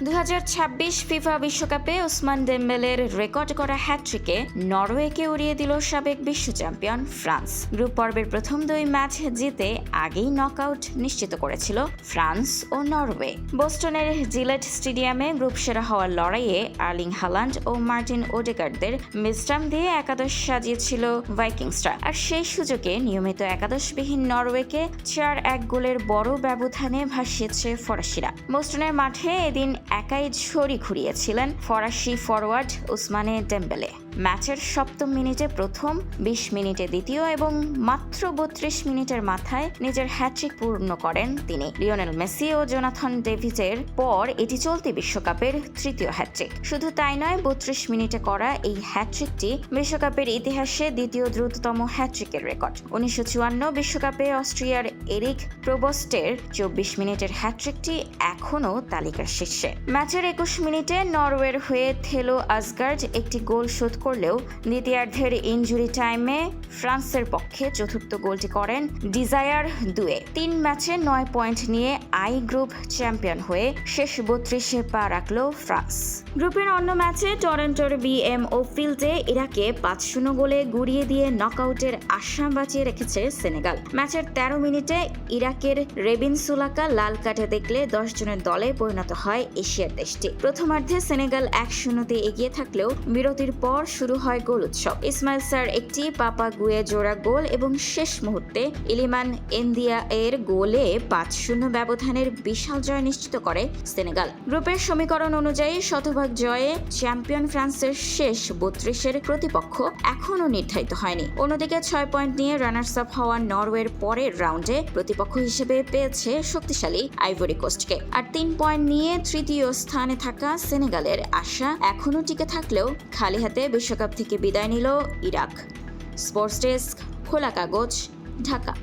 2026 FIFA বিশ্বকাপে Osman ডেম্বেলের record করা হ্যাটট্রিকে নরওয়েকে উড়িয়ে দিল সাবেক বিশ্ব চ্যাম্পিয়ন ফ্রান্স। গ্রুপ পর্বের প্রথম 2 ম্যাচ জিতে আগেই নকআউট নিশ্চিত করেছিল ফ্রান্স ও নরওয়ে। বোস্টনের জিলেট স্টেডিয়ামে গ্রুপ সেরা হওয়ার লড়াইয়ে আর্লিং হালান্ড ও মার্টিন ওডেগার্ডদের মিসটাম দিয়ে একাদশ সাজিয়েছিল ভাইকিংসরা, আর সেই সুযোগে নিয়মিত একাদশবিহীন নরওয়েকে 4-1 গোলের বড় ব্যবধানে ভাসিয়েছে ফরাসিরা। বোস্টনের মাঠে এদিন একাই ছড়ি ঘুরিয়েছিলেন ফরাসি ফরওয়ার্ড ওসমানে ডেম্বেলে। ম্যাচের 7ম মিনিটে প্রথম, 20 মিনিটে দ্বিতীয় এবং মাত্র 32 মিনিটের মাথায় নিজের হ্যাটট্রিক পূর্ণ করেন তিনি। লিওনেল মেসি ও জোনাথন ডেভিডের পর এটি চলতি বিশ্বকাপের তৃতীয় হ্যাটট্রিক। শুধু তাই নয়, 32 মিনিটে করা এই হ্যাটট্রিকটি বিশ্বকাপের ইতিহাসে দ্বিতীয় দ্রুততম হ্যাটট্রিকের রেকর্ড। 1954 বিশ্বকাপে অস্ট্রিয়ার এরিক প্রোবস্টের 24 মিনিটের হ্যাটট্রিকটি এখনও তালিকার শীর্ষে। ম্যাচের 21 মিনিটে নরওয়ের হয়ে থেলো আসগার্ড একটি গোল শোধ করলেও দ্বিতীয়ার্ধের ইনজুরি টাইমে ফ্রান্সের পক্ষে চতুর্থ গোলটি করেন ডিজায়ার দুয়ে। 3 ম্যাচে 9 পয়েন্ট নিয়ে আই গ্রুপ চ্যাম্পিয়ন হয়ে শেষ 32-এ পা রাখল ফ্রান্স। গ্রুপের অন্য ম্যাচে টরন্টোর বিএমও ফিল্ডে ইরাকে 5-0 গোলে গুড়িয়ে দিয়ে নকআউটের আশা বাঁচিয়ে রেখেছে সেনেগাল। ম্যাচের 13 মিনিটে ইরাকের রেবিন সুলাকা লাল কার্ডে দেখলে 10 জনের দলে পরিণত হয় এশিয়ার দেশটি। প্রথমার্ধে সেনেগাল 1-0 এগিয়ে থাকলেও বিরতির পর শুরু হয় গোল উৎসব। ইসমাইল সার একটি, পাপা গুয়ে জোড়া গোল এবং শেষ মুহূর্তে ইলিমান এন্দিয়া এর গোলে 5-0 ব্যবধানের বিশাল জয় নিশ্চিত করে সেনেগাল। গ্রুপের সমীকরণ অনুযায়ী শতভাগ জয়ে চ্যাম্পিয়ন ফ্রান্সের শেষ 32-এর প্রতিপক্ষ এখনও নির্ধারিত হয়নি। অন্যদিকে 6 পয়েন্ট নিয়ে রানার্স আপ হওয়া নরওয়ের পরের রাউন্ডে প্রতিপক্ষ হিসেবে পেয়েছে শক্তিশালী আইভরি কোস্টকে, আর 3 পয়েন্ট নিয়ে তৃতীয় স্থানে থাকা সেনেগালের আশা এখনও টিকে থাকলেও খালি হাতে বিশ্বকাপ থেকে বিদায় নিল ইরাক। স্পোর্টস ডেস্ক, খোলা কাগজ, ঢাকা।